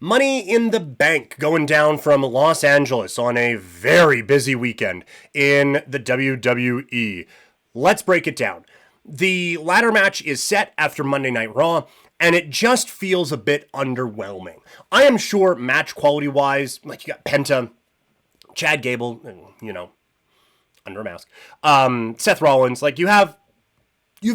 Money in the Bank going down from Los Angeles on a very busy weekend in the WWE. Let's break it down. The ladder match is set after Monday Night Raw, and it just feels a bit underwhelming. I am sure match quality wise, like you got Penta, Chad Gable, and, under a mask, Seth Rollins, like you have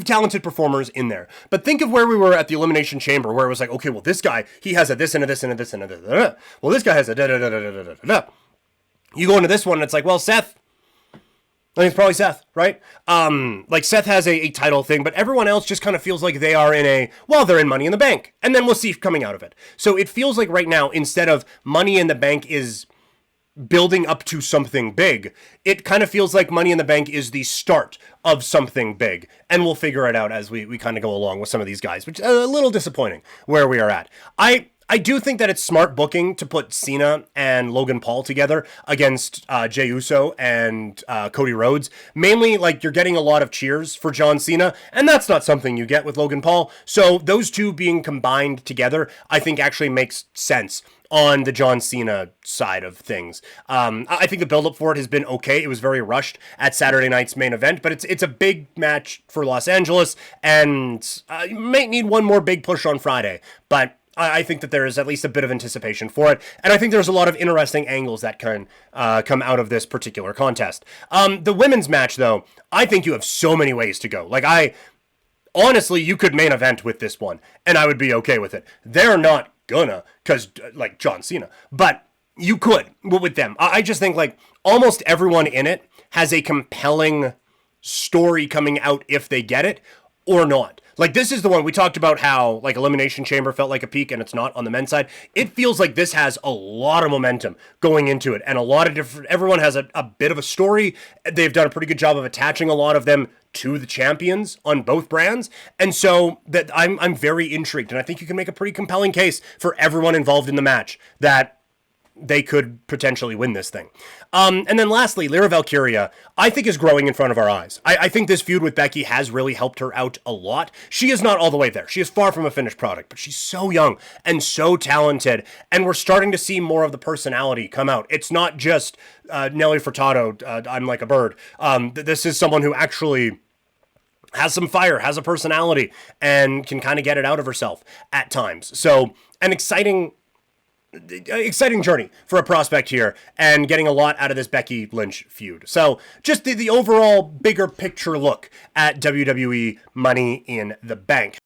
talented performers in there. But think of where we were at the Elimination Chamber, where it was like, okay, well, this guy, he has a this and a this and a this and a da-da-da. Well, this guy has a da-da-da-da-da-da-da. You go into this one, and it's like, well, Seth, I think it's probably Seth, right? Like Seth has a title thing, but everyone else just kind of feels like they are they're in Money in the Bank. And then we'll see coming out of it. So it feels like right now, instead of Money in the Bank is building up to something big, it kind of feels like Money in the Bank is the start of something big, and we'll figure it out as we kind of go along with some of these guys, which is a little disappointing where we are at. I do think that it's smart booking to put Cena and Logan Paul together against Jey Uso and Cody Rhodes. Mainly, like, you're getting a lot of cheers for John Cena, and that's not something you get with Logan Paul. So those two being combined together, I think actually makes sense on the John Cena side of things. I think the build-up for it has been okay. It was very rushed at Saturday night's main event, but it's a big match for Los Angeles, and you might need one more big push on Friday, but I think that there is at least a bit of anticipation for it, and I think there's a lot of interesting angles that can come out of this particular contest. The women's match, though, I think you have so many ways to go. Like, honestly, you could main event with this one, and I would be okay with it. They're not gonna, because, like, John Cena, but you could with them. I just think, like, almost everyone in it has a compelling story coming out if they get it, or not. Like, this is the one we talked about how, like, Elimination Chamber felt like a peak and it's not on the men's side. It feels like this has a lot of momentum going into it, and a lot of different, everyone has a bit of a story. They've done a pretty good job of attaching a lot of them to the champions on both brands. And so that I'm very intrigued, and I think you can make a pretty compelling case for everyone involved in the match that they could potentially win this thing. And then lastly, Lyra Valkyria, I think, is growing in front of our eyes. I think this feud with Becky has really helped her out a lot. She is not all the way there. She is far from a finished product, but she's so young and so talented, and we're starting to see more of the personality come out. It's not just Nelly Furtado, I'm like a bird. This is someone who actually has some fire, has a personality, and can kind of get it out of herself at times. So an exciting journey for a prospect here, and getting a lot out of this Becky Lynch feud. So just the overall bigger picture look at WWE Money in the Bank.